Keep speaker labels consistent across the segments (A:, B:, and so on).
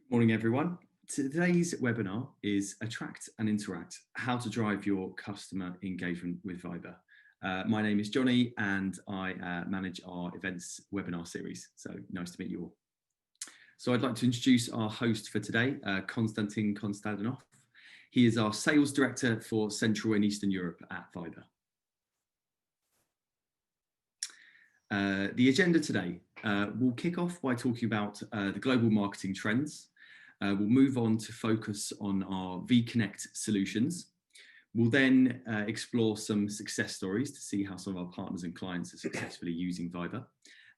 A: Morning, everyone. Today's webinar is Attract and Interact, how to drive your customer engagement with Viber. My name is Johnny and I manage our events webinar series. So nice to meet you all. So I'd like to introduce our host for today, Konstantin Kostadinov. He is our sales director for Central and Eastern Europe at Viber. The agenda today, we'll kick off by talking about the global marketing trends. We'll move on to focus on our vConnect solutions. We'll then explore some success stories to see how some of our partners and clients are successfully using Viber.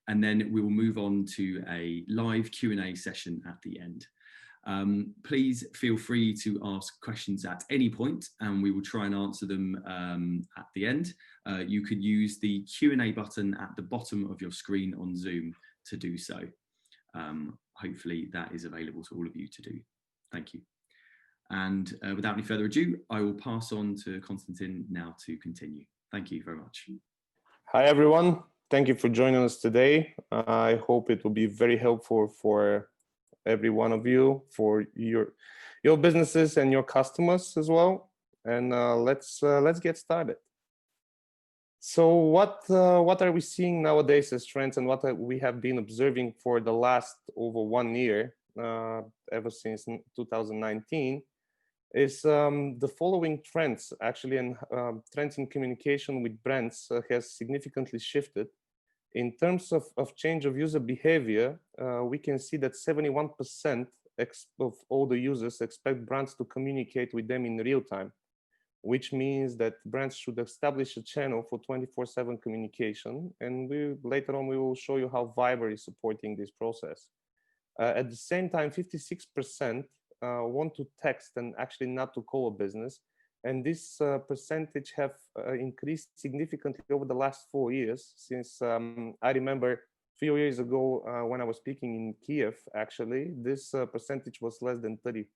A: And then we will move on to a live Q&A session at the end. Please feel free to ask questions at any point and we will try and answer them at the end. You can use the Q&A button at the bottom of your screen on Zoom to do so. Hopefully that is available to all of you to do. Thank you. And without any further ado, I will pass on to Konstantin now to continue. Thank you very much.
B: Hi, everyone. Thank you for joining us today. I hope it will be very helpful for every one of you, for your businesses and your customers as well. And let's get started. So what are we seeing nowadays as trends, and what we have been observing for the last over 1 year, ever since 2019, is the following trends actually, and trends in communication with brands has significantly shifted. In terms of change of user behavior, we can see that 71% of all the users expect brands to communicate with them in real time, which means that brands should establish a channel for 24/7 communication. And later on, we will show you how Viber is supporting this process. At the same time, 56% want to text and actually not to call a business. And this percentage have increased significantly over the last 4 years, since I remember a few years ago when I was speaking in Kiev, actually, this percentage was less than 30.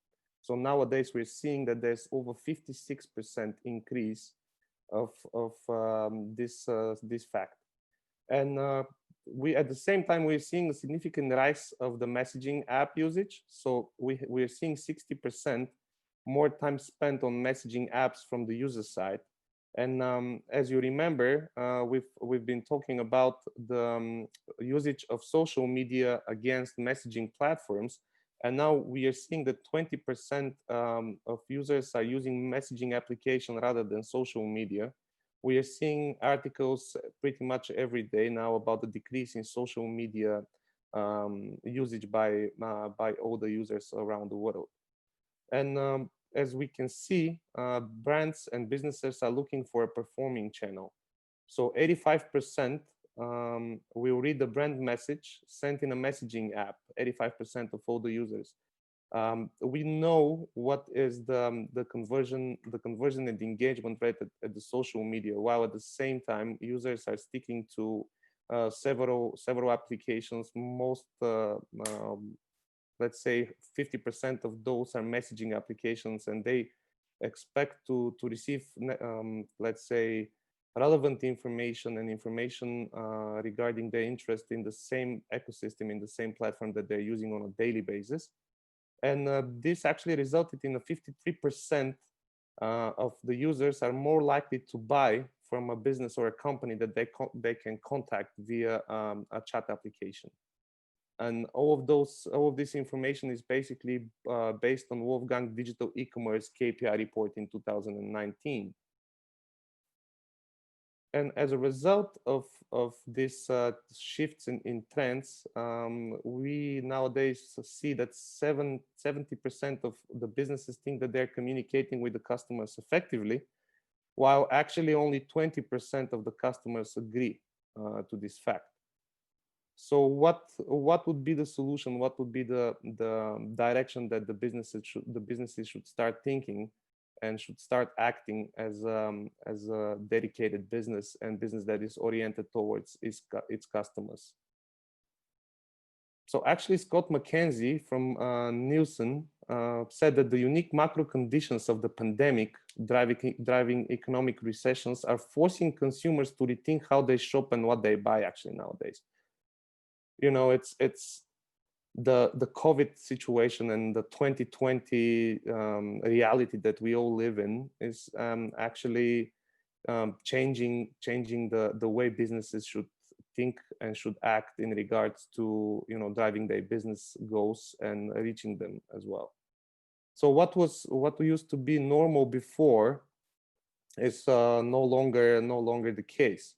B: So nowadays we're seeing that there's over 56% increase of this fact. And we at the same time we're seeing a significant rise of the messaging app usage. So we're seeing 60% more time spent on messaging apps from the user side. And as you remember, we've been talking about the usage of social media against messaging platforms. And now we are seeing that 20% of users are using messaging application rather than social media. We are seeing articles pretty much every day now about the decrease in social media usage by all the users around the world. And as we can see, brands and businesses are looking for a performing channel. So 85% will read the brand message sent in a messaging app, 85% of all the users. We know what is the conversion and the engagement rate at the social media, while at the same time users are sticking to several applications. Most let's say 50% of those are messaging applications, and they expect to receive let's say relevant information and information regarding their interest in the same ecosystem, in the same platform that they're using on a daily basis. And this actually resulted in a 53% of the users are more likely to buy from a business or a company that they can contact via a chat application. And all of this information is basically based on Wolfgang Digital E-commerce KPI report in 2019. And as a result of these shifts in trends, we nowadays see that 70% of the businesses think that they're communicating with the customers effectively, while actually only 20% of the customers agree to this fact. So what would be the solution? What would be the direction that the businesses should start thinking and should start acting as a dedicated business, and business that is oriented towards its customers? So actually, Scott McKenzie from Nielsen said that the unique macro conditions of the pandemic driving economic recessions are forcing consumers to rethink how they shop and what they buy actually nowadays. You know, it's the COVID situation and the 2020 reality that we all live in is actually changing the way businesses should think and should act in regards to driving their business goals and reaching them as well. So what used to be normal before is no longer the case.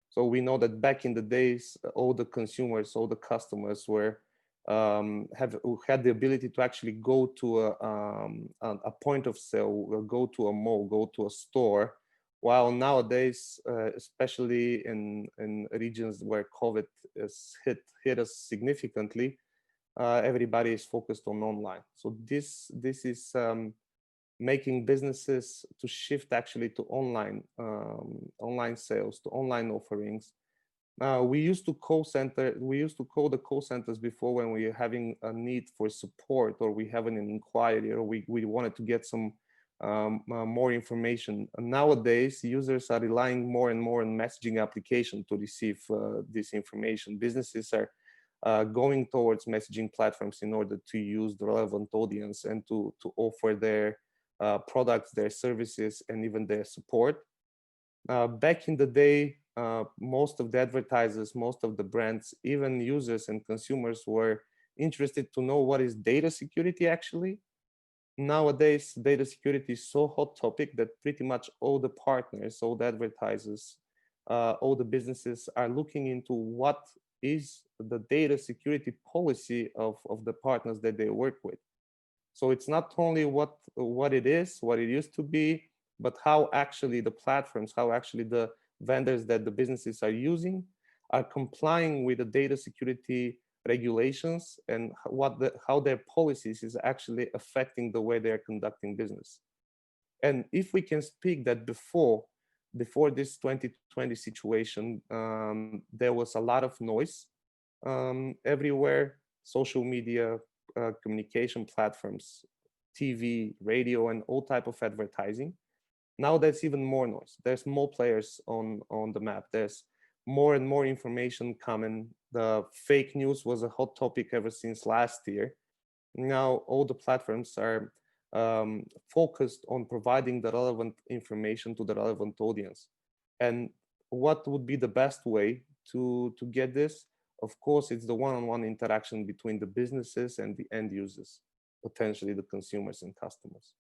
B: So we know that back in the days, all the consumers, all the customers were had the ability to actually go to a point of sale, go to a mall, go to a store. While nowadays, especially in regions where COVID has hit us significantly, everybody is focused on online. So this is making businesses to shift actually to online sales, to online offerings. We used to call the call centers before when we were having a need for support, or we have an inquiry, or we wanted to get some more information. Nowadays, users are relying more and more on messaging application to receive this information. Businesses are going towards messaging platforms in order to use the relevant audience and to offer their products, their services, and even their support. Back in the day, most of the advertisers, most of the brands, even users and consumers were interested to know what is data security actually. Nowadays, data security is so hot topic that pretty much all the partners, all the advertisers, all the businesses are looking into what is the data security policy of the partners that they work with. So it's not only what it is, what it used to be, but how actually the platforms, how actually the vendors that the businesses are using are complying with the data security regulations, and how their policies is actually affecting the way they're conducting business. And if we can speak that before this 2020 situation, there was a lot of noise everywhere, social media, communication platforms, TV, radio, and all type of advertising. Now there's even more noise. There's more players on the map. There's more and more information coming. The fake news was a hot topic ever since last year. Now all the platforms are focused on providing the relevant information to the relevant audience. And what would be the best way to get this? Of course, it's the one-on-one interaction between the businesses and the end users, potentially the consumers and customers.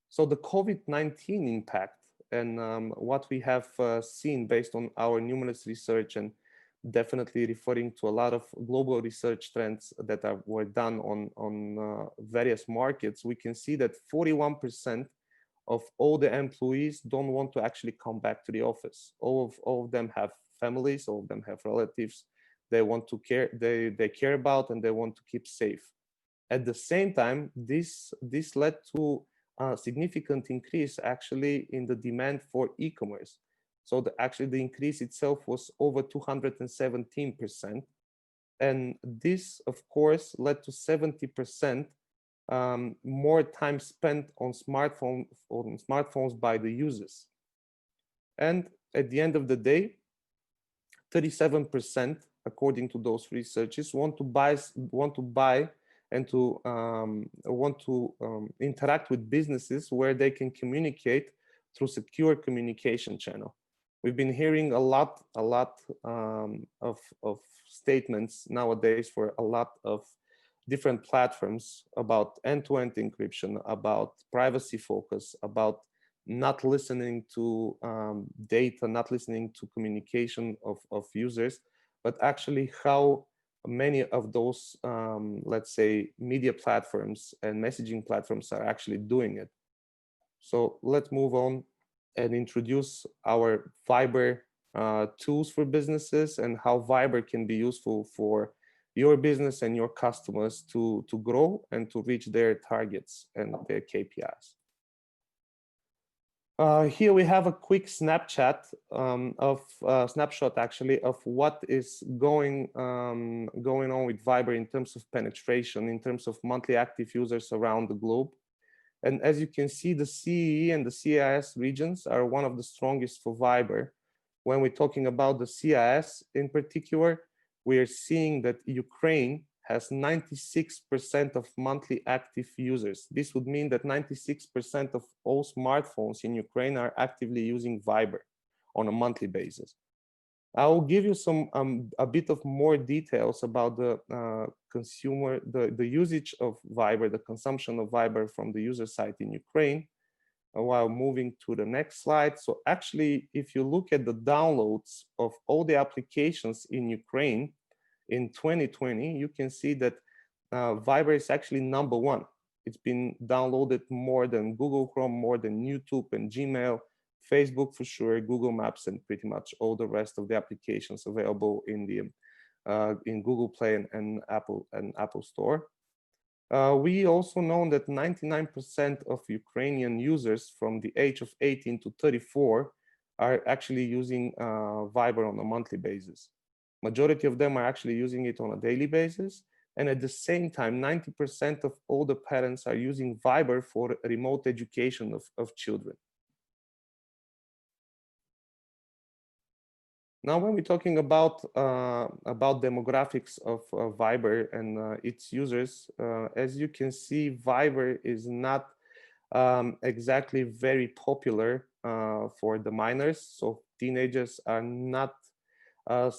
B: So the COVID-19 impact and what we have seen based on our numerous research, and definitely referring to a lot of global research trends that were done on various markets, we can see that 41% of all the employees don't want to actually come back to the office. All of them have families, all of them have relatives they want to care, they care about, and they want to keep safe. At the same time, this led to a significant increase actually in the demand for e-commerce. So actually the increase itself was over 217%. And this, of course, led to 70% more time spent on smartphones by the users. And at the end of the day, 37%, according to those researchers, want to buy and to want to interact with businesses where they can communicate through secure communication channel. We've been hearing a lot of statements nowadays for a lot of different platforms about end-to-end encryption, about privacy focus, about not listening to data, not listening to communication of users, but actually how many of those, let's say, media platforms and messaging platforms are actually doing it. So let's move on and introduce our Viber tools for businesses and how Viber can be useful for your business and your customers to grow and to reach their targets and their KPIs. Here we have a quick snapshot actually of what is going on with Viber in terms of penetration, in terms of monthly active users around the globe. And as you can see, the CEE and the CIS regions are one of the strongest for Viber. When we're talking about the CIS in particular, we are seeing that Ukraine has 96% of monthly active users. This would mean that 96% of all smartphones in Ukraine are actively using Viber on a monthly basis. I will give you some a bit of more details about the the usage of Viber, the consumption of Viber from the user side in Ukraine, while moving to the next slide. So actually, if you look at the downloads of all the applications in Ukraine in 2020, you can see that Viber is actually #1. It's been downloaded more than Google Chrome, more than YouTube and Gmail, Facebook for sure, Google Maps, and pretty much all the rest of the applications available in the in Google Play and Apple Store. We also know that 99% of Ukrainian users from the age of 18 to 34 are actually using Viber on a monthly basis. Majority of them are actually using it on a daily basis. And at the same time, 90% of all the parents are using Viber for remote education of children. Now, when we're talking about demographics of Viber and its users, as you can see, Viber is not exactly very popular for the minors. So teenagers are not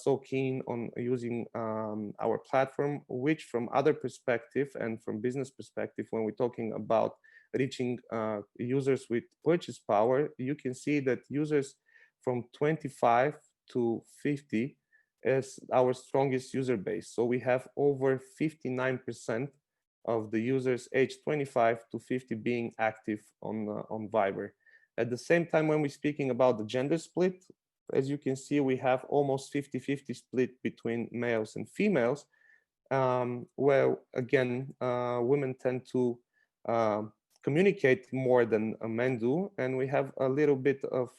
B: so keen on using our platform, which from other perspective and from business perspective, when we're talking about reaching users with purchase power, you can see that users from 25 to 50 is our strongest user base. So we have over 59% of the users aged 25 to 50 being active on Viber. At the same time, when we're speaking about the gender split, as you can see, we have almost 50-50 split between males and females. Where again, women tend to communicate more than men do, and we have a little bit of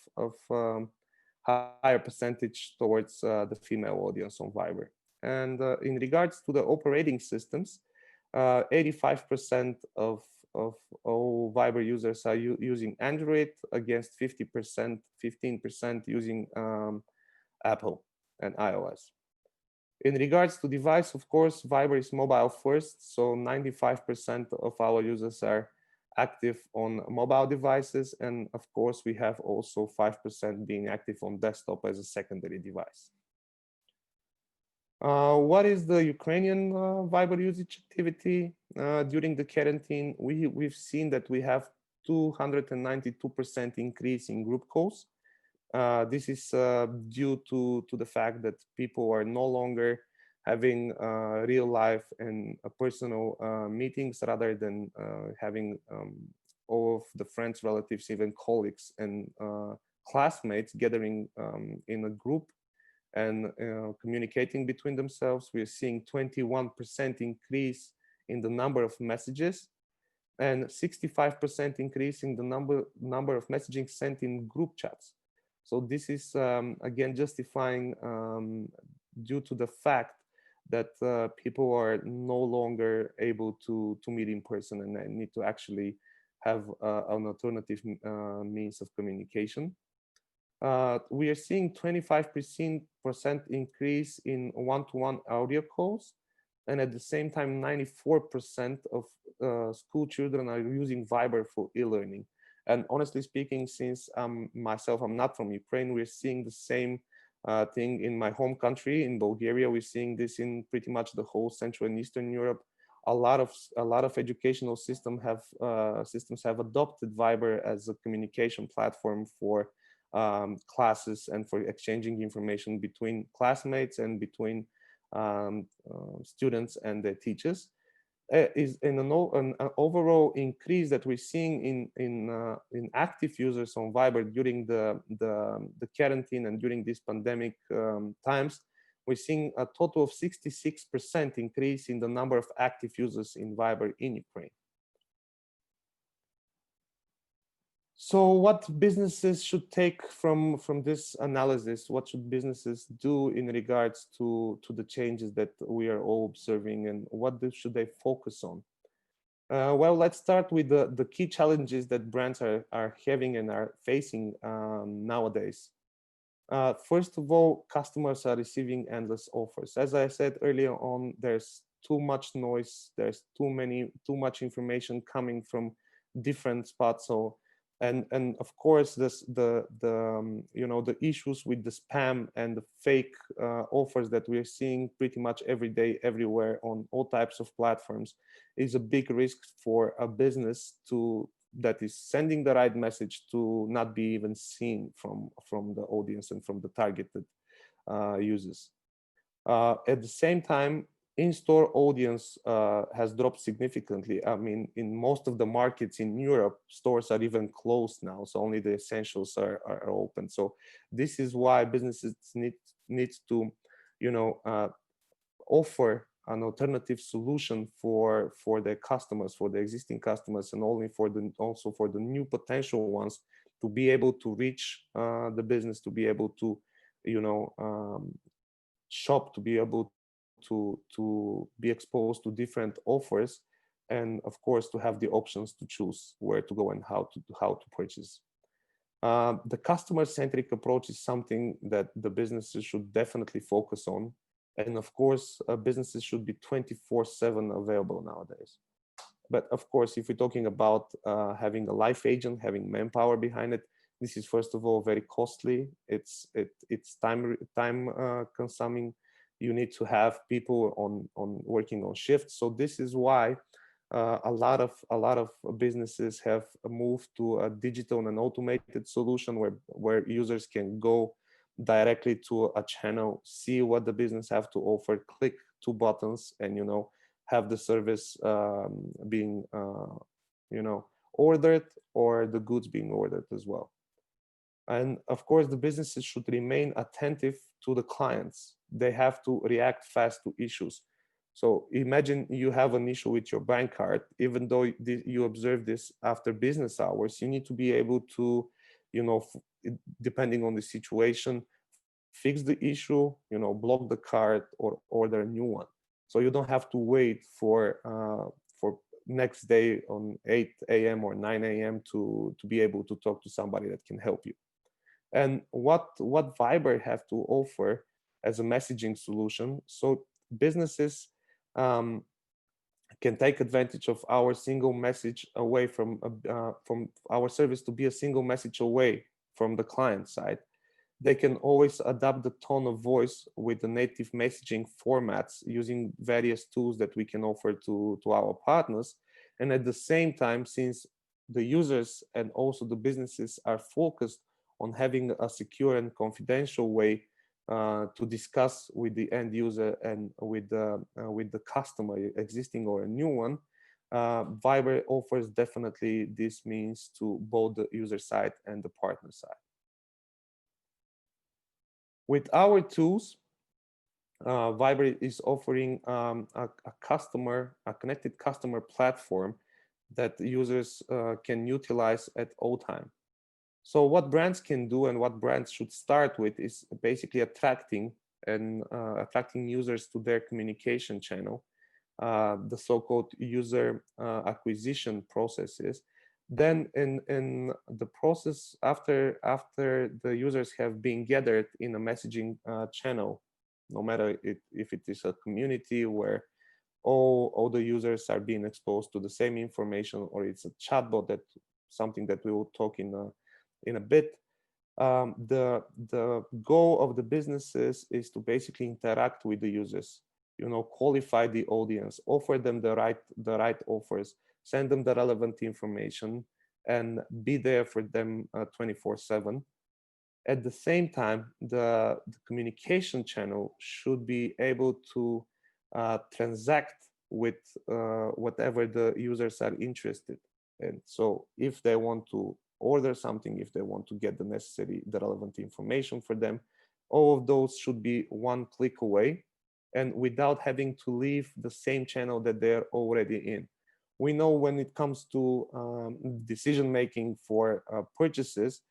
B: higher percentage towards the female audience on Viber. And in regards to the operating systems, 85% of all Viber users are using Android against 15% using Apple and iOS. In regards to device, of course, Viber is mobile first, so 95% of our users are active on mobile devices, and of course we have also 5% being active on desktop as a secondary device. What is the Ukrainian Viber usage activity? During the quarantine, we've seen that we have 292% increase in group calls. This is due to the fact that people are no longer having real life and personal meetings, rather than having all of the friends, relatives, even colleagues and classmates gathering in a group and communicating between themselves. We are seeing 21% increase in the number of messages and 65% increase in the number of messaging sent in group chats. So this is again justifying due to the fact that people are no longer able to meet in person and need to actually have an alternative means of communication. We are seeing 25% increase in one-to-one audio calls, and at the same time 94% of school children are using Viber for e-learning. And honestly speaking, since I'm not from Ukraine, we're seeing the same thing in my home country, in Bulgaria. We're seeing this in pretty much the whole Central and Eastern Europe. A lot of educational systems have adopted Viber as a communication platform for classes and for exchanging information between classmates and between students and their teachers. Is in an overall increase that we're seeing in active users on Viber during the quarantine and during these pandemic times. We're seeing a total of 66% increase in the number of active users in Viber in Ukraine. So what businesses should take from this analysis? What should businesses do in regards to the changes that we are all observing, and what should they focus on? Well, let's start with the key challenges that brands are having and are facing nowadays. First of all, customers are receiving endless offers. As I said earlier on, there's too much noise. There's too much information coming from different spots. So, and of course, the issues with the spam and the fake offers that we're seeing pretty much every day, everywhere on all types of platforms, is a big risk for a business that is sending the right message to not be even seen from the audience and from the targeted users. At the same time, in-store audience has dropped significantly. I mean, in most of the markets in Europe, stores are even closed now, so only the essentials are open. So this is why businesses need to, offer an alternative solution for their customers, for the existing customers, and also for the new potential ones, to be able to reach the business, to be able to shop, to be able to be exposed to different offers, and of course to have the options to choose where to go and how to purchase. The customer-centric approach is something that the businesses should definitely focus on. And of course, businesses should be 24/7 available nowadays. But of course, if we're talking about having a live agent, having manpower behind it, this is first of all very costly. It's time consuming. You need to have people on working on shifts. So this is why a lot of businesses have moved to a digital and automated solution where users can go directly to a channel, see what the business have to offer, click two buttons, and have the service being ordered, or the goods being ordered as well. And of course, the businesses should remain attentive to the clients. They have to react fast to issues. So imagine you have an issue with your bank card. Even though you observe this after business hours, you need to be able to, depending on the situation, fix the issue, block the card, or order a new one. So you don't have to wait for next day on 8 a.m. or 9 a.m. to be able to talk to somebody that can help you. And what Viber have to offer as a messaging solution? So businesses can take advantage of our single message away from our service to be a single message away from the client side. They can always adapt the tone of voice with the native messaging formats using various tools that we can offer to our partners. And at the same time, since the users and also the businesses are focused on having a secure and confidential way to discuss with the end user and with the customer, existing or a new one, Viber offers definitely this means to both the user side and the partner side. With our tools, Viber is offering a connected customer platform that users can utilize at all time. So what brands can do and what brands should start with is basically attracting users to their communication channel, the so-called user acquisition processes. Then in the process, after the users have been gathered in a messaging channel, no matter if it is a community where all the users are being exposed to the same information, or it's a chatbot, that something that we will talk in a bit. The goal of the businesses is to basically interact with the users, qualify the audience, offer them the right offers, send them the relevant information, and be there for them 24/7. At the same time, the communication channel should be able to transact with whatever the users are interested in. So if they want to order something, if they want to get the relevant information for them, all of those should be one click away, and without having to leave the same channel that they're already in. We know when it comes to decision making for purchases,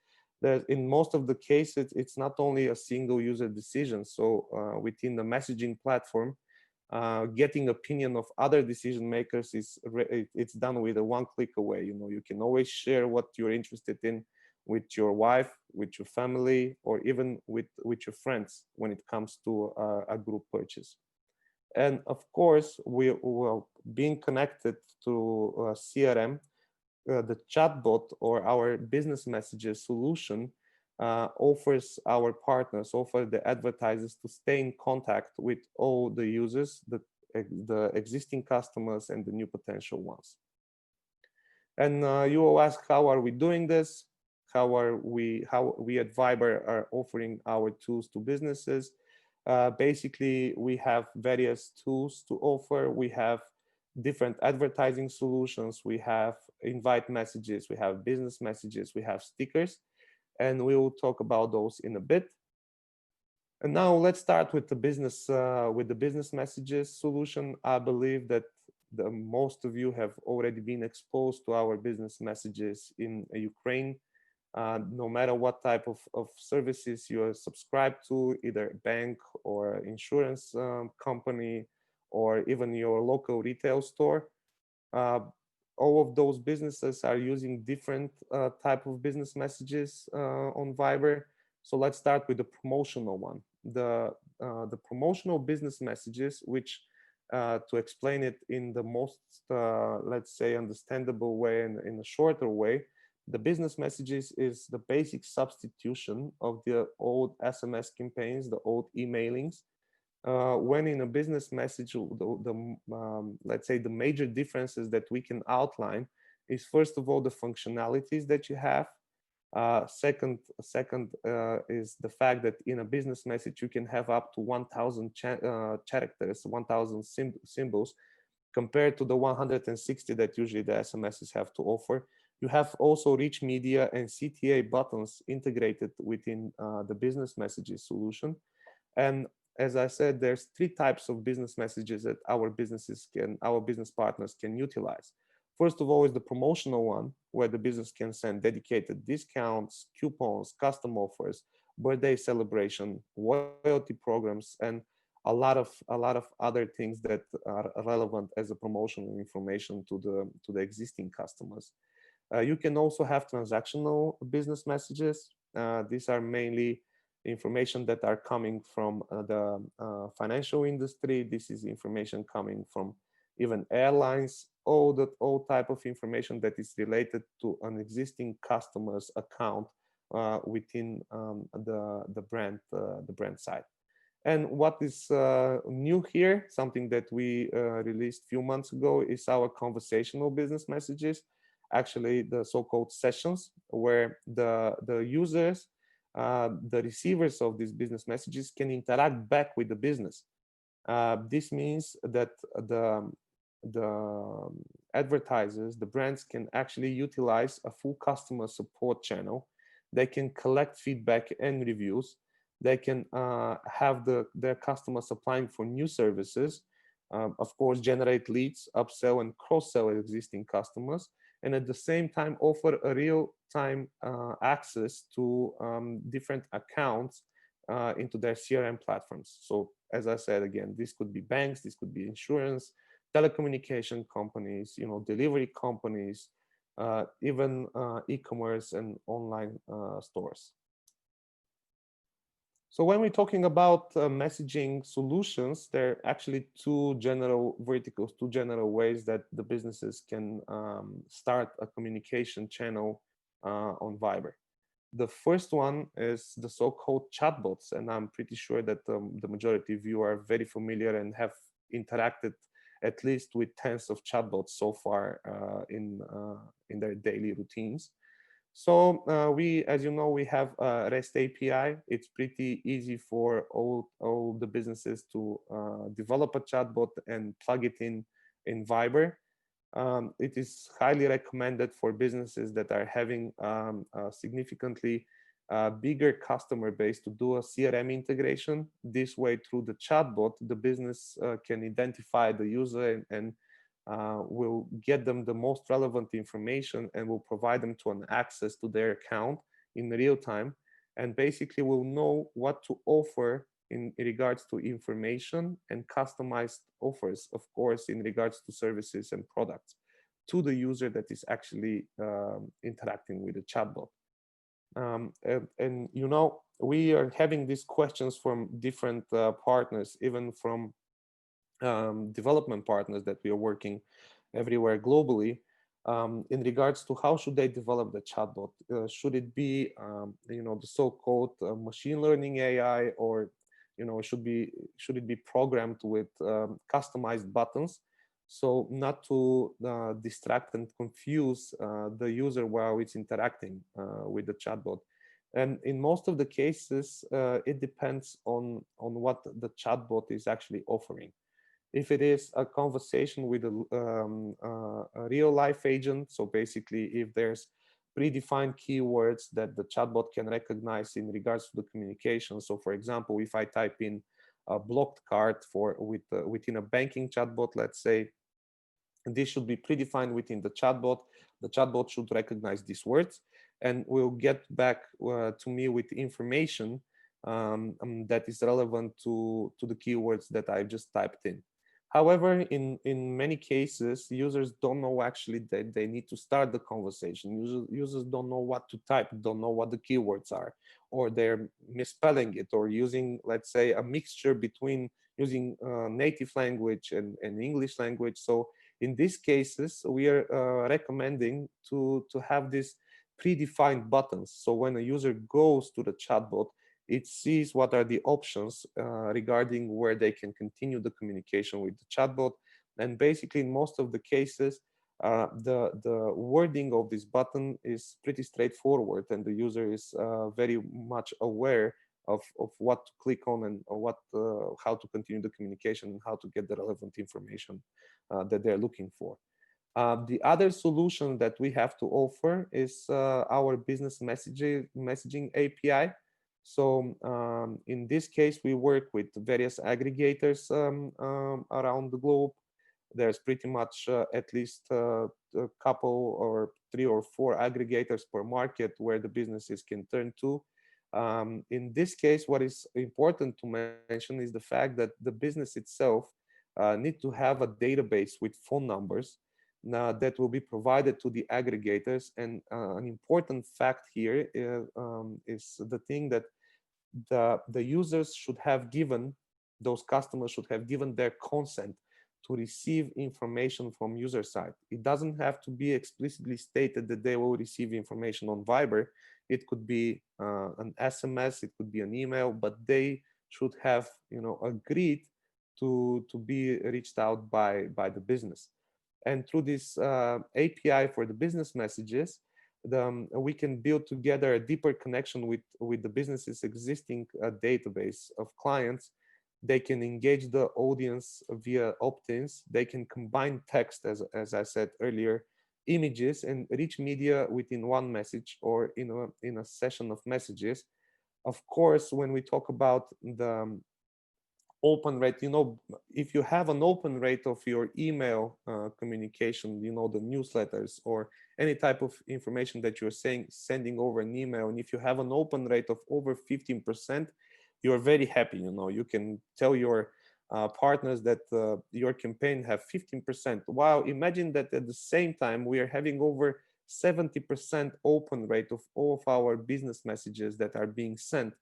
B: that in most of the cases, it's not only a single user decision. So within the messaging platform, getting opinion of other decision makers it's done with a one click away. You can always share what you're interested in with your wife, with your family, or even with your friends when it comes to a group purchase. And of course, we will being connected to CRM, the chatbot or our business messages solution offers our partners, offer the advertisers to stay in contact with all the users, the existing customers and the new potential ones. And you will ask, how are we doing this? How we at Viber are offering our tools to businesses? Basically, we have various tools to offer. We have different advertising solutions. We have invite messages. We have business messages. We have stickers, and we will talk about those in a bit. And now let's start with the business messages solution. I believe that most of you have already been exposed to our business messages in Ukraine. No matter what type of services you are subscribed to, either bank or insurance company, or even your local retail store, all of those businesses are using different type of business messages on Viber. So let's start with the promotional one. The promotional business messages, which to explain it in the most, let's say, understandable way and in a shorter way, the business messages is the basic substitution of the old SMS campaigns, the old emailings. When in a business message, let's say the major differences that we can outline is, first of all, the functionalities that you have. Second is the fact that in a business message you can have up to 1,000 characters, 1,000 symbols, compared to the 160 that usually the SMSs have to offer. You have also rich media and CTA buttons integrated within the business messages solution. And as I said, there's three types of business messages that our business partners can utilize. First of all is the promotional one, where the business can send dedicated discounts, coupons, custom offers, birthday celebration, loyalty programs, and a lot of other things that are relevant as a promotional information to the existing customers. You can also have transactional business messages. These are mainly information that are coming from the financial industry. This is information coming from even airlines, all type of information that is related to an existing customer's account within the brand side. And what is new here, something that we released a few months ago, is our conversational business messages, actually the so-called sessions, where the users, the receivers of these business messages can interact back with the business. This means that the advertisers, the brands, can actually utilize a full customer support channel. They can collect feedback and reviews. They can have their customers applying for new services, of course, generate leads, upsell and cross-sell existing customers, and at the same time offer a real-time access to different accounts into their CRM platforms. So as I said, again, this could be banks, this could be insurance, telecommunication companies, delivery companies, even e-commerce and online stores. So when we're talking about messaging solutions, there are actually two general verticals, two general ways that the businesses can start a communication channel on Viber. The first one is the so-called chatbots, and I'm pretty sure that the majority of you are very familiar and have interacted at least with tens of chatbots so far in their daily routines. So we, as you know, we have a REST API. It's pretty easy for all the businesses to develop a chatbot and plug it in Viber. It is highly recommended for businesses that are having a significantly bigger customer base to do a CRM integration. This way, through the chatbot, the business can identify the user and will get them the most relevant information and will provide them to an access to their account in real time, and basically will know what to offer in regards to information and customized offers, of course, in regards to services and products to the user that is actually interacting with the chatbot. And we are having these questions from different partners, even from development partners that we are working everywhere globally, in regards to how should they develop the chatbot. Should it be the so-called machine learning AI, or should it be programmed with customized buttons, so not to distract and confuse the user while it's interacting with the chatbot. And in most of the cases, it depends on what the chatbot is actually offering. If it is a conversation with a real life agent, so basically if there's predefined keywords that the chatbot can recognize in regards to the communication. So for example, if I type in a blocked card within a banking chatbot, let's say, this should be predefined within the chatbot. The chatbot should recognize these words and will get back to me with information that is relevant to the keywords that I just typed in. However, in many cases, users don't know actually that they need to start the conversation. Users don't know what to type, don't know what the keywords are, or they're misspelling it, or using, let's say, a mixture between using native language and English language. So in these cases, we are recommending to have these predefined buttons. So when a user goes to the chatbot, it sees what are the options regarding where they can continue the communication with the chatbot. And basically, in most of the cases, the wording of this button is pretty straightforward, and the user is very much aware of what to click on and how to continue the communication and how to get the relevant information that they're looking for. The other solution that we have to offer is our business messaging API. So in this case, we work with various aggregators around the globe. There's pretty much at least a couple or 3 or 4 aggregators per market where the businesses can turn to. In this case, what is important to mention is the fact that the business itself need to have a database with phone numbers that will be provided to the aggregators. And an important fact here is the thing that the users should have given, those customers should have given their consent to receive information from user side. It doesn't have to be explicitly stated that they will receive information on Viber. It could be an SMS, it could be an email, but they should have agreed to be reached out by the business. And through this API for the business messages, we can build together a deeper connection with the business's existing database of clients. They can engage the audience via opt-ins. They can combine text, as I said earlier, images, and rich media within one message or in a session of messages. Of course, when we talk about the open rate, if you have an open rate of your email communication, the newsletters or any type of information that you're sending over an email, and if you have an open rate of over 15%, you're very happy. You can tell your partners that your campaign have 15%. Wow, imagine that at the same time we are having over 70% open rate of all of our business messages that are being sent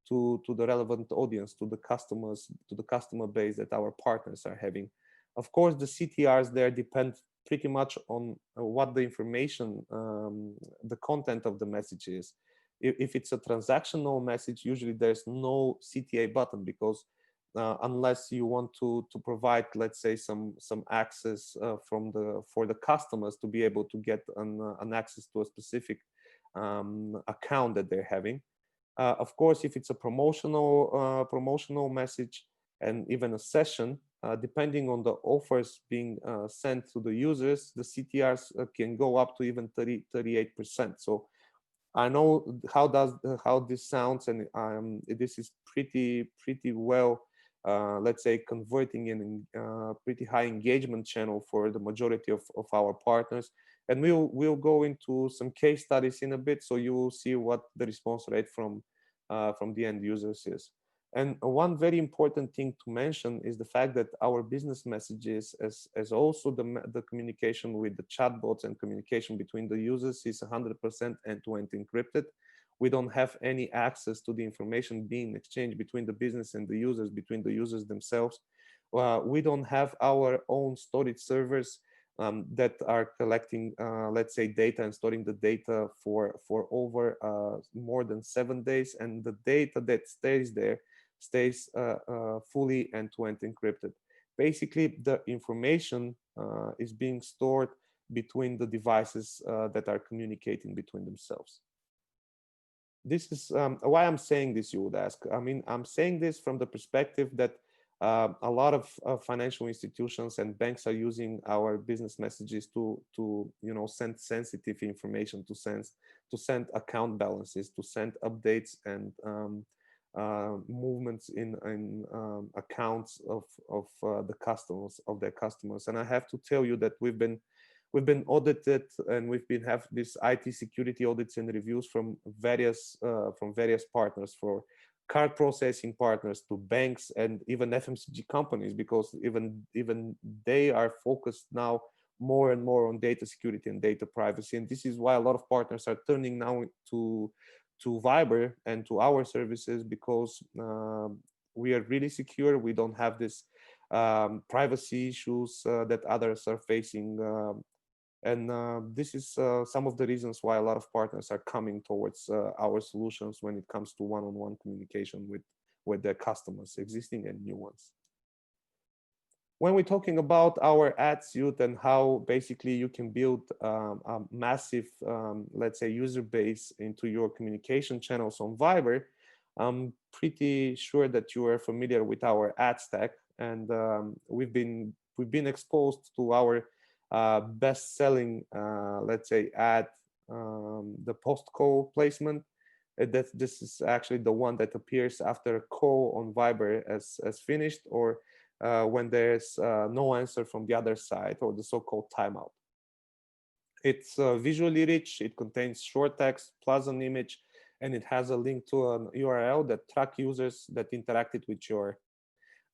B: to the relevant audience, to the customers, to the customer base that our partners are having. Of course, the CTRs there depend pretty much on what the information, the content of the message is. If it's a transactional message, usually there's no CTA button, because unless you want to provide, let's say, some access for the customers to be able to get an access to a specific account that they're having. Of course, if it's a promotional message and even a session, depending on the offers being sent to the users, the CTRs can go up to even 38%. So I know how this sounds, and this is pretty well, let's say, converting in pretty high engagement channel for the majority of our partners. And we'll go into some case studies in a bit, so you will see what the response rate from the end users is. And one very important thing to mention is the fact that our business messages, as also the communication with the chatbots and communication between the users, is 100% end-to-end encrypted. We don't have any access to the information being exchanged between the business and the users, between the users themselves. We don't have our own storage servers that are collecting, let's say, data and storing the data for over more than 7 days, and the data that stays there stays fully end-to-end encrypted. Basically, the information is being stored between the devices that are communicating between themselves. This is why I'm saying this, you would ask. I mean, I'm saying this from the perspective that a lot of financial institutions and banks are using our business messages to send sensitive information, to send account balances, to send updates and movements in accounts of the customers, of their customers. And I have to tell you that we've been audited, and have these IT security audits and reviews from various partners, for card processing partners to banks and even FMCG companies, because even they are focused now more and more on data security and data privacy. And this is why a lot of partners are turning now to Viber and to our services, because we are really secure. We don't have this privacy issues that others are facing. And this is some of the reasons why a lot of partners are coming towards our solutions when it comes to one-on-one communication with their customers, existing and new ones. When we're talking about our ad suite and how basically you can build a massive, let's say, user base into your communication channels on Viber, I'm pretty sure that you are familiar with our ad stack, and we've been exposed to our best-selling, let's say, ad, the post-call placement. This is actually the one that appears after a call on Viber as finished, or when there's no answer from the other side, or the so-called timeout. It's visually rich. It contains short text plus an image, and it has a link to an URL that track users that interacted with your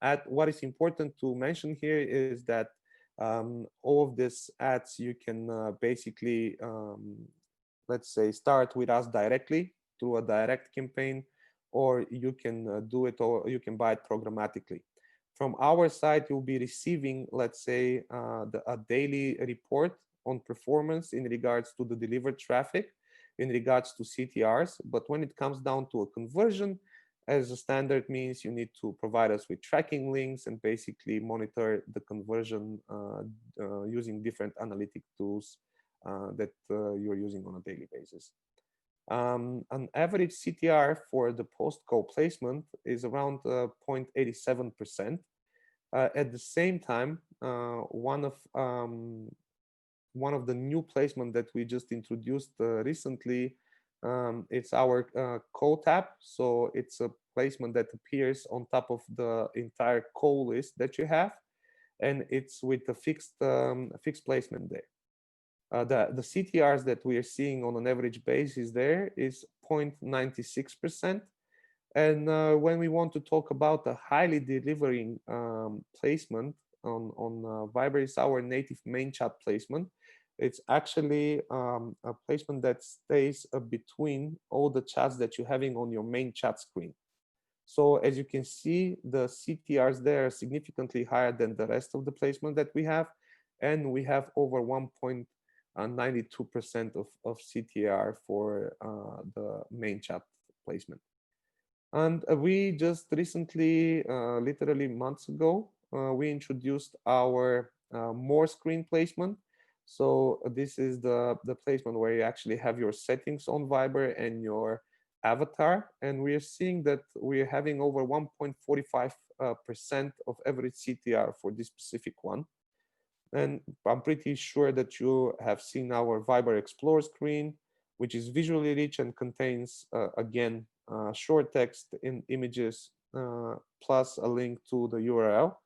B: ad. What is important to mention here is that all of these ads you can basically, let's say, start with us directly through a direct campaign, or you can do it, or you can buy it programmatically. From our side, you'll be receiving, let's say, a daily report on performance in regards to the delivered traffic, in regards to CTRs. But when it comes down to a conversion, as a standard means, you need to provide us with tracking links and basically monitor the conversion using different analytic tools that you're using on a daily basis. An average CTR for the post-call placement is around 0.87%. At the same time, one of the new placement that we just introduced recently, it's our call tab. So it's a placement that appears on top of the entire call list that you have, and it's with a fixed placement there. The CTRs that we are seeing on an average basis there is 0.96%. And when we want to talk about a highly delivering placement on Viber, is our native main chat placement. It's actually a placement that stays between all the chats that you're having on your main chat screen. So as you can see, the CTRs there are significantly higher than the rest of the placement that we have. And we have over 1.92% of CTR for the main chat placement. And we just recently, literally months ago, we introduced our more screen placement. So this is the placement where you actually have your settings on Viber and your avatar. And we are seeing that we are having over 1.45% of average CTR for this specific one. And I'm pretty sure that you have seen our Viber Explore screen, which is visually rich and contains, again, short text in images plus a link to the URL.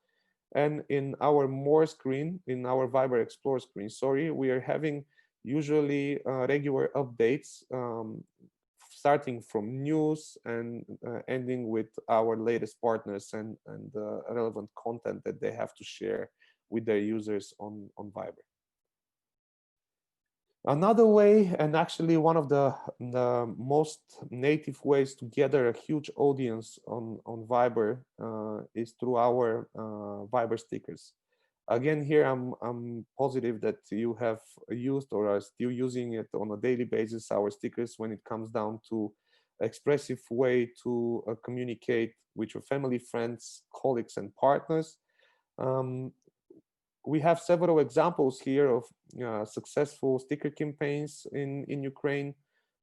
B: And in our more screen, in our Viber Explore screen, sorry, we are having usually regular updates, starting from news and ending with our latest partners and relevant content that they have to share with their users on Viber. Another way, and actually one of the most native ways to gather a huge audience on Viber is through our Viber stickers. Again, here I'm positive that you have used or are still using it on a daily basis, our stickers, when it comes down to expressive way to communicate with your family, friends, colleagues, and partners. Um, we have several examples here of successful sticker campaigns in Ukraine.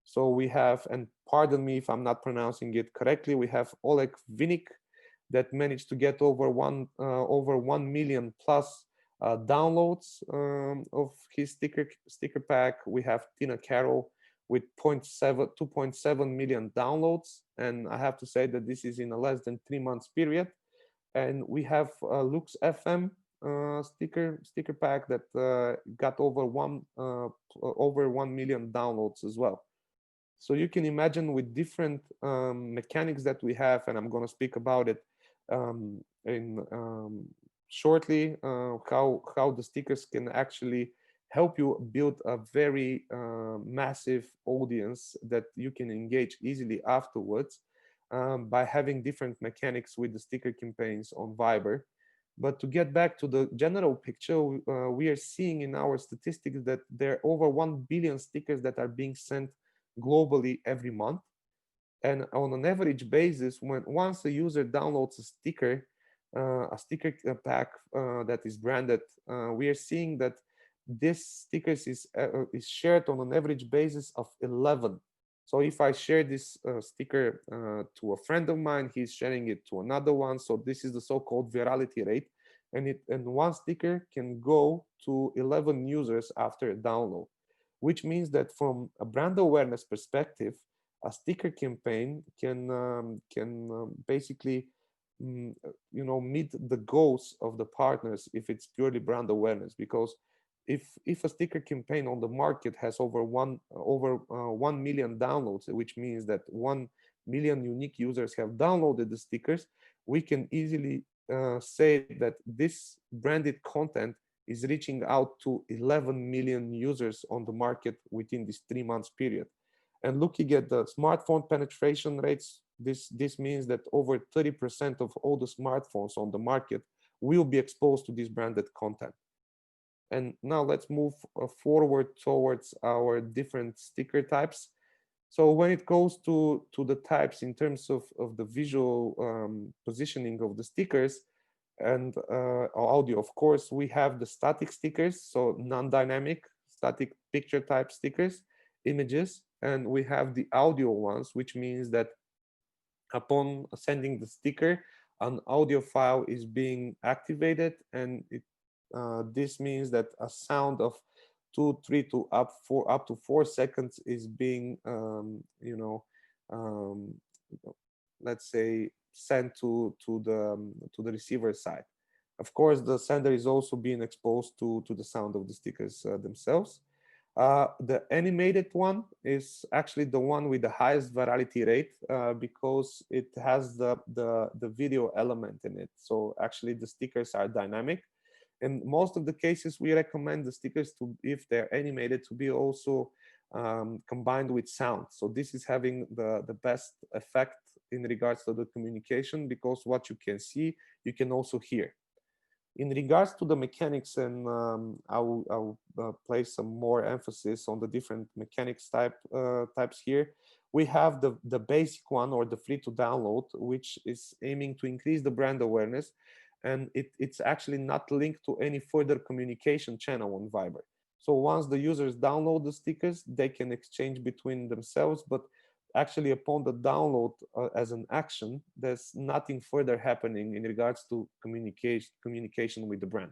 B: So we have, and pardon me if I'm not pronouncing it correctly, we have Oleg Vinik that managed to get over 1 million plus downloads of his sticker pack. We have Tina Carroll with 2.7 million downloads, and I have to say that this is in a less than 3 months period. And we have Lux FM sticker pack that got over 1 million downloads as well. So you can imagine with different mechanics that we have, and I'm going to speak about it in shortly, how the stickers can actually help you build a very massive audience that you can engage easily afterwards by having different mechanics with the sticker campaigns on Viber. But to get back to the general picture, we are seeing in our statistics that there are over 1 billion stickers that are being sent globally every month. And on an average basis, once a user downloads a sticker pack that is branded, we are seeing that this stickers is shared on an average basis of 11. So if I share this sticker to a friend of mine, he's sharing it to another one. So this is the so-called virality rate. And one sticker can go to 11 users after a download, which means that from a brand awareness perspective, a sticker campaign can basically meet the goals of the partners if it's purely brand awareness. Because if a sticker campaign on the market has over 1 million downloads, which means that 1 million unique users have downloaded the stickers, we can easily say that this branded content is reaching out to 11 million users on the market within this 3 months period. And looking at the smartphone penetration rates, this means that over 30% of all the smartphones on the market will be exposed to this branded content. And now let's move forward towards our different sticker types. So when it goes to the types in terms of the visual positioning of the stickers and audio, of course, we have the static stickers, so non-dynamic static picture type stickers, images, and we have the audio ones, which means that upon sending the sticker, an audio file is being activated, and this means that a sound of 2, 3 to up to 4 seconds is being let's say sent to the receiver side. Of course, the sender is also being exposed to the sound of the stickers themselves. The animated one is actually the one with the highest virality rate because it has the video element in it. So actually the stickers are dynamic. In most of the cases, we recommend the stickers to, if they're animated, to be also combined with sound. So this is having the best effect in regards to the communication, because what you can see, you can also hear. In regards to the mechanics, and I'll place some more emphasis on the different mechanics types here. We have the basic one, or the free to download, which is aiming to increase the brand awareness, and it's actually not linked to any further communication channel on Viber. So once the users download the stickers, they can exchange between themselves, but actually upon the download as an action, there's nothing further happening in regards to communication with the brand.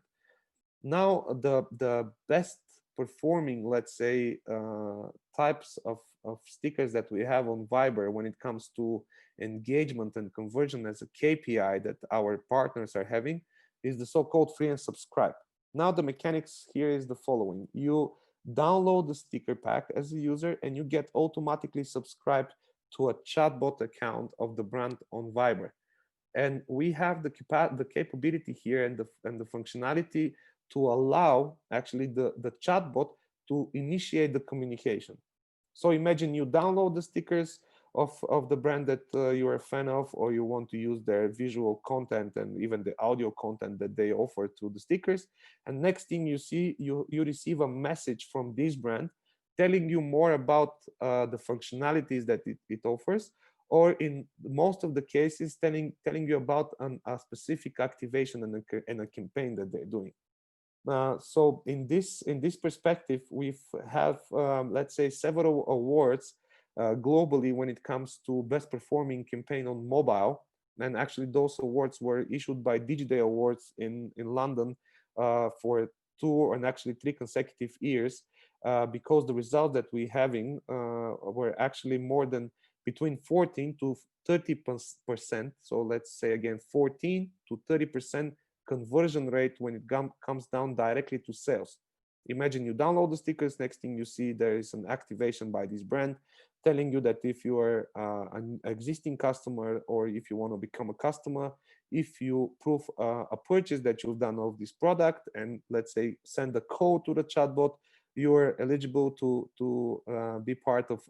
B: Now, the best performing, let's say, types of stickers that we have on Viber when it comes to engagement and conversion as a KPI that our partners are having is the so-called free and subscribe. Now, the mechanics here is the following. You download the sticker pack as a user and you get automatically subscribed to a chatbot account of the brand on Viber. And we have the capability here and the functionality to allow actually the chatbot to initiate the communication. So imagine you download the stickers of the brand that you're a fan of, or you want to use their visual content and even the audio content that they offer to the stickers. And next thing you see, you receive a message from this brand telling you more about the functionalities that it offers, or in most of the cases, telling you about a specific activation and a campaign that they're doing. So in this perspective, we have let's say several awards globally when it comes to best performing campaign on mobile, and actually those awards were issued by Digiday Awards in London for 2 and actually 3 consecutive years, because the results that we're having were actually more than between 14 to 30%. So let's say again 14 to 30% conversion rate when it comes down directly to sales. Imagine you download the stickers, next thing you see there is an activation by this brand telling you that if you are an existing customer, or if you want to become a customer, if you prove a purchase that you've done of this product, and let's say send a code to the chatbot, you are eligible to be part of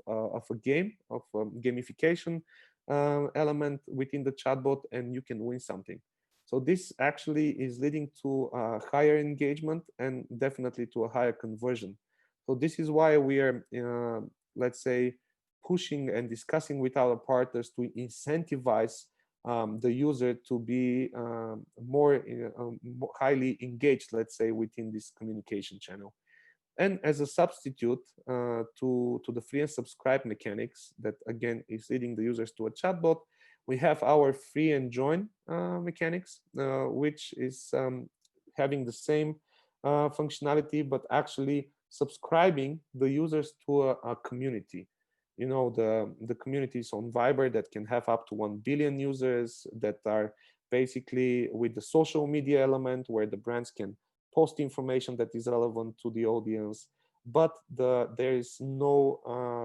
B: a game, of gamification element within the chatbot, and you can win something. So this actually is leading to higher engagement and definitely to a higher conversion. So this is why we are, let's say, pushing and discussing with our partners to incentivize the user to be more highly engaged, let's say, within this communication channel. And as a substitute to the free and subscribe mechanics that again is leading the users to a chatbot, we have our free and join mechanics, which is having the same functionality, but actually subscribing the users to a community. You know, the communities on Viber that can have up to 1 billion users, that are basically with the social media element where the brands can post information that is relevant to the audience, but there is no,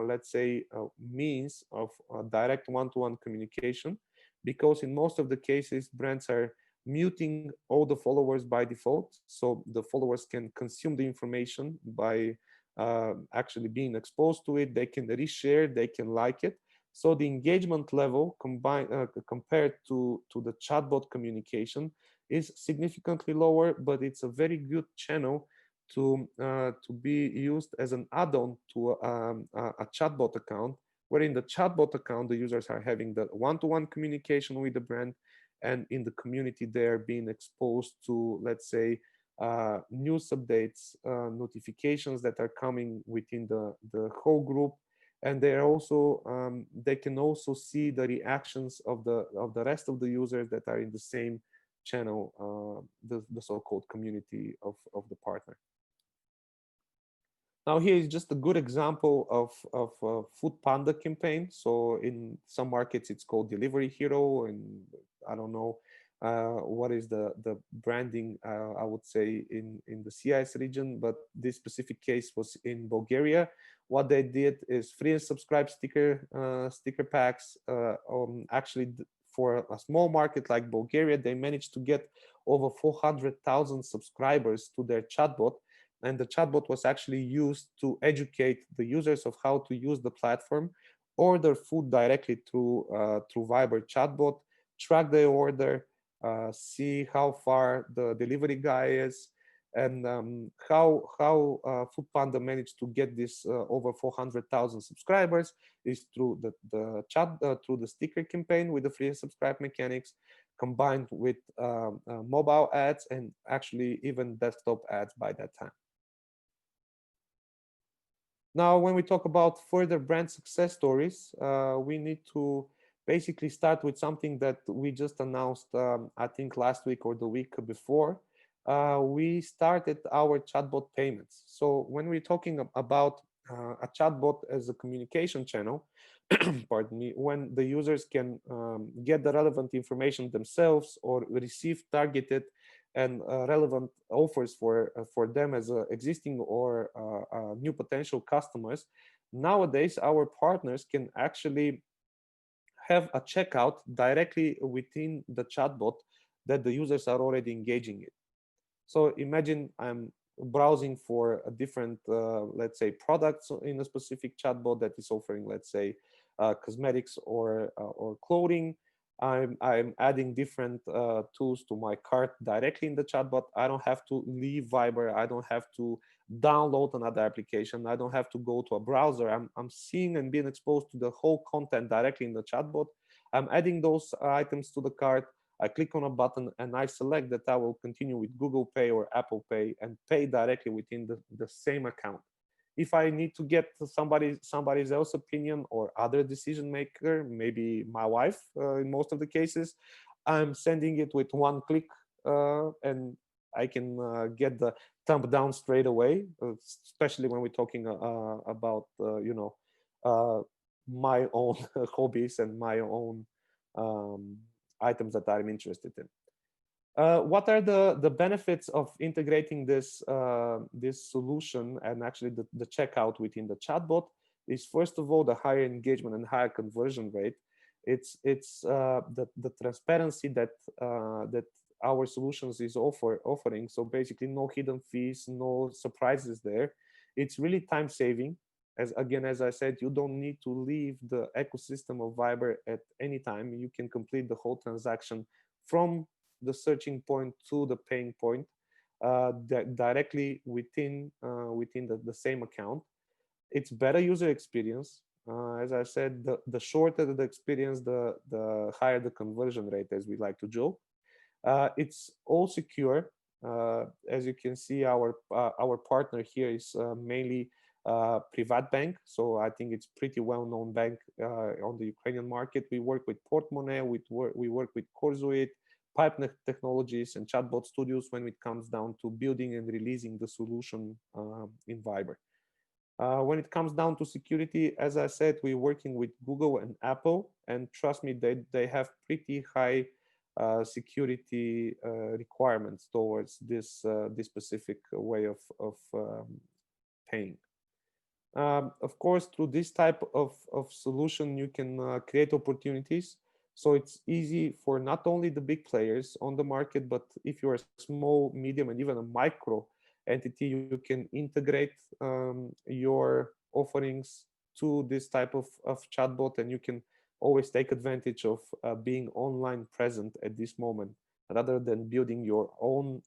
B: let's say, means of direct one-to-one communication, because in most of the cases, brands are muting all the followers by default, so the followers can consume the information by actually being exposed to it. They can reshare, they can like it. So the engagement level compared to the chatbot communication is significantly lower, but it's a very good channel to be used as an add-on to a chatbot account, where in the chatbot account the users are having the one-to-one communication with the brand, and in the community they're being exposed to, let's say, news updates, notifications that are coming within the whole group, and they're also they can also see the reactions of the rest of the users that are in the same channel, the so-called community of the partner. Now here is just a good example of a Food Panda campaign. So in some markets it's called Delivery Hero, and I don't know what is the branding, I would say, in the CIS region, but this specific case was in Bulgaria. What they did is free and subscribe sticker packs. Actually, for a small market like Bulgaria, they managed to get over 400,000 subscribers to their chatbot. And the chatbot was actually used to educate the users of how to use the platform, order food directly through Viber chatbot, track their order, see how far the delivery guy is, and how Food Panda managed to get this over 400,000 subscribers is through the chat, through the sticker campaign with the free subscribe mechanics, combined with mobile ads and actually even desktop ads by that time. Now, when we talk about further brand success stories, we need to basically start with something that we just announced, I think last week or the week before. We started our chatbot payments. So when we're talking about a chatbot as a communication channel, pardon me, when the users can get the relevant information themselves or receive targeted and relevant offers for them as existing or new potential customers, nowadays our partners can actually have a checkout directly within the chatbot that the users are already engaging in. So imagine I'm browsing for a different, let's say, products in a specific chatbot that is offering, let's say, cosmetics or clothing. I'm adding different tools to my cart directly in the chatbot. I don't have to leave Viber. I don't have to download another application. I don't have to go to a browser. I'm seeing and being exposed to the whole content directly in the chatbot. I'm adding those items to the cart. I click on a button and I select that I will continue with Google Pay or Apple Pay and pay directly within the same account. If I need to get somebody else's opinion or other decision maker, maybe my wife in most of the cases, I'm sending it with one click and I can get the thumb down straight away, especially when we're talking about, my own hobbies and my own um, items that I'm interested in. What are the benefits of integrating this solution and actually the checkout within the chatbot? Is first of all the higher engagement and higher conversion rate. It's the transparency that that our solutions is offering. So basically, no hidden fees, no surprises there. It's really time saving. As I said, you don't need to leave the ecosystem of Viber at any time. You can complete the whole transaction from the searching point to the paying point directly within the same account. It's better user experience. As I said, the shorter the experience, the higher the conversion rate, as we like to joke. It's all secure. As you can see, our partner here is mainly Privat Bank, so I think it's pretty well-known bank on the Ukrainian market. We work with Portmoney, we work with Corzuit, Pipe Technologies, and Chatbot Studios when it comes down to building and releasing the solution in Viber. When it comes down to security, as I said, we're working with Google and Apple, and trust me, they have pretty high security requirements towards this specific way of paying. Of course, through this type of solution, you can create opportunities. So it's easy for not only the big players on the market, but if you're a small, medium, and even a micro entity, you can integrate your offerings to this type of chatbot, and you can always take advantage of being online present at this moment, rather than building your own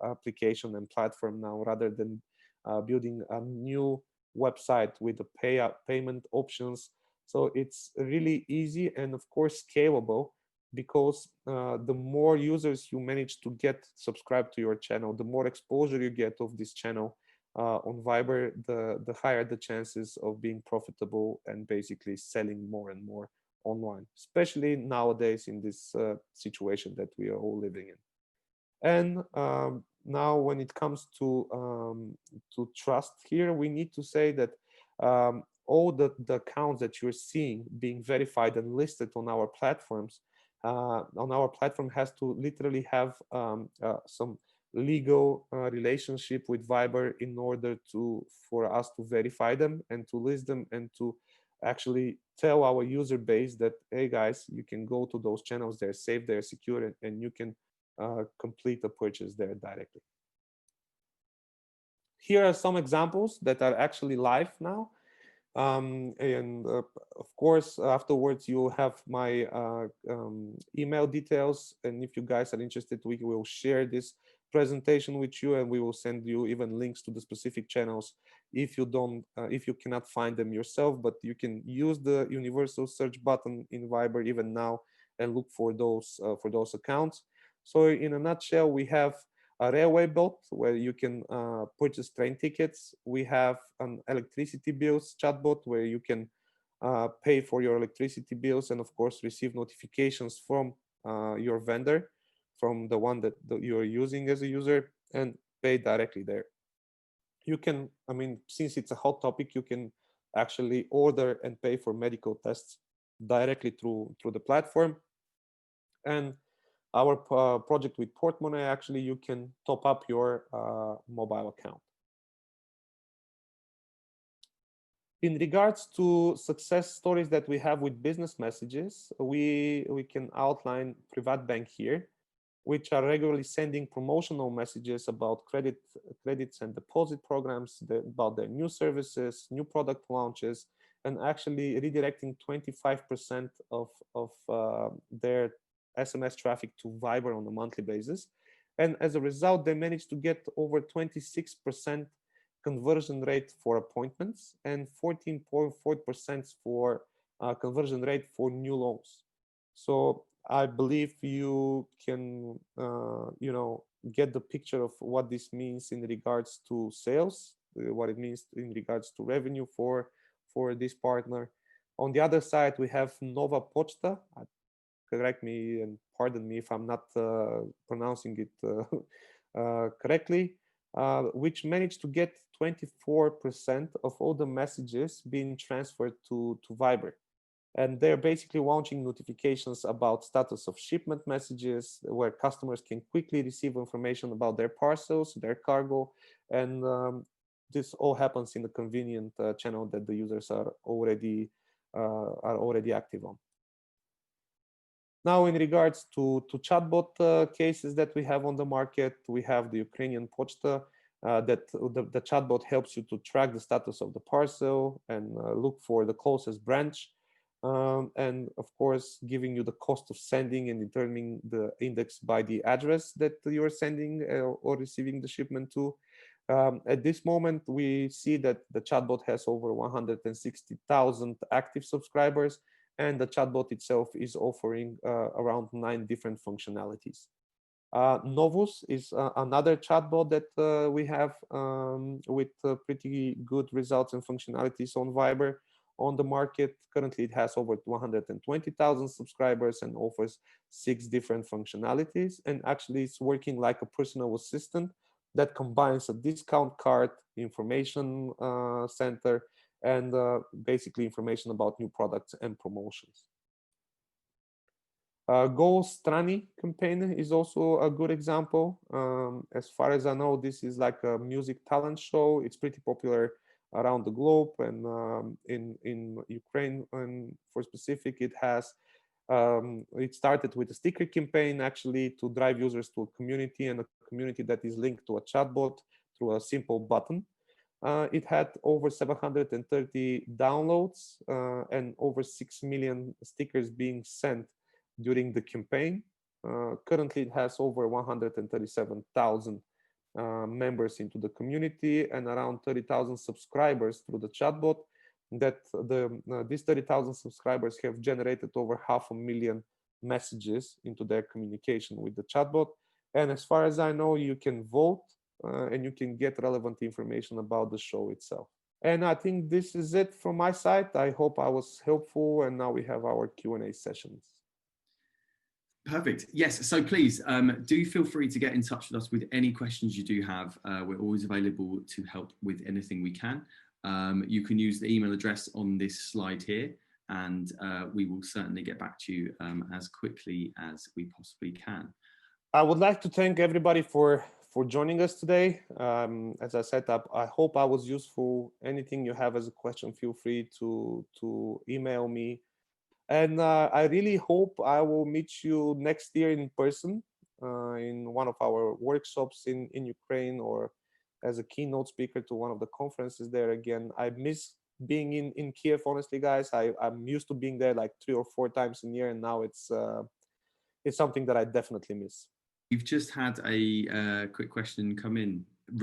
B: application and platform now, rather than building a new website with the payment options. So it's really easy and of course scalable, because the more users you manage to get subscribed to your channel, the more exposure you get of this channel on Viber, the higher the chances of being profitable and basically selling more and more online, especially nowadays in this situation that we are all living in. And now when it comes to trust here, we need to say that all the accounts that you're seeing being verified and listed on our platforms, has to literally have some legal relationship with Viber in order for us to verify them and to list them, and to actually tell our user base that, hey guys, you can go to those channels, they're safe, they're secure, and you can complete a purchase there directly. Here are some examples that are actually live now. Of course, afterwards you'll have my email details, and if you guys are interested, we will share this presentation with you, and we will send you even links to the specific channels if you cannot find them yourself. But you can use the universal search button in Viber even now and look for those accounts. So in a nutshell, we have a railway bot where you can purchase train tickets. We have an electricity bills chatbot where you can pay for your electricity bills, and of course receive notifications from your vendor, from the one that you're using as a user, and pay directly there. You can, since it's a hot topic, you can actually order and pay for medical tests directly through the platform. And our project with Portmoney, actually, you can top up your mobile account. In regards to success stories that we have with business messages, we can outline Privat Bank here. which are regularly sending promotional messages about credits and deposit programs, about their new services, new product launches, and actually redirecting 25% of their SMS traffic to Viber on a monthly basis. And as a result, they managed to get over 26% conversion rate for appointments and 14.4% for conversion rate for new loans. So I believe you can, get the picture of what this means in regards to sales, what it means in regards to revenue for this partner. On the other side, we have Nova Pochta. Correct me and pardon me if I'm not pronouncing it correctly, which managed to get 24% of all the messages being transferred to Viber. And they're basically launching notifications about status of shipment messages where customers can quickly receive information about their parcels, their cargo, and this all happens in a convenient channel that the users are already active on. Now, in regards to chatbot cases that we have on the market, we have the Ukrainian Pochta that the chatbot helps you to track the status of the parcel and look for the closest branch. And of course, giving you the cost of sending and determining the index by the address that you're sending or receiving the shipment to. At this moment, we see that the chatbot has over 160,000 active subscribers, and the chatbot itself is offering around 9 different functionalities. Novus is another chatbot that we have with pretty good results and functionalities on Viber on the market. Currently, it has over 120,000 subscribers and offers 6 different functionalities. And actually, it's working like a personal assistant that combines a discount card, information center, and basically information about new products and promotions. Go Strani campaign is also a good example. As far as I know, this is like a music talent show. It's pretty popular around the globe, and in Ukraine, and for specific, it started with a sticker campaign actually to drive users to a community, and a community that is linked to a chatbot through a simple button. It had over 730 downloads and over 6 million stickers being sent during the campaign. Currently, it has over 137,000 members into the community and around 30,000 subscribers through the chatbot. That these 30,000 subscribers have generated over 500,000 messages into their communication with the chatbot. And as far as I know, you can vote and you can get relevant information about the show itself. And I think this is it from my side. I hope I was helpful, and now we have our Q&A sessions.
A: Perfect. Yes. So please do feel free to get in touch with us with any questions you do have. We're always available to help with anything we can. You can use the email address on this slide here, and we will certainly get back to you as quickly as we possibly can.
B: I would like to thank everybody for joining us today. As I said, I hope I was useful. Anything you have as a question, feel free to email me. And I really hope I will meet you next year in person in one of our workshops in Ukraine, or as a keynote speaker to one of the conferences there. Again, I miss being in Kiev, honestly, guys. I'm used to being there like 3 or 4 times a year, and now it's something that I definitely miss.
A: You've just had a quick question come in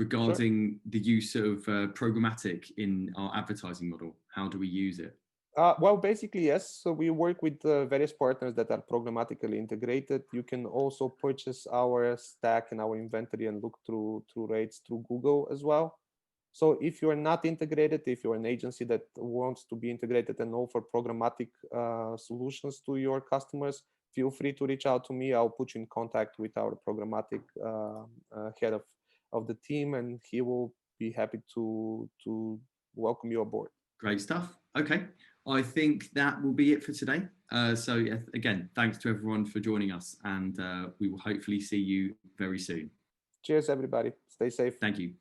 A: regarding the use of programmatic in our advertising model. How do we use it?
B: Well, basically, yes. So we work with various partners that are programmatically integrated. You can also purchase our stack and our inventory and look through rates through Google as well. So if you are not integrated, if you're an agency that wants to be integrated and offer programmatic solutions to your customers, feel free to reach out to me. I'll put you in contact with our programmatic head of the team, and he will be happy to welcome you aboard.
A: Great stuff. Okay. I think that will be it for today. So again, thanks to everyone for joining us, and we will hopefully see you very soon.
B: Cheers, everybody. Stay safe.
A: Thank you.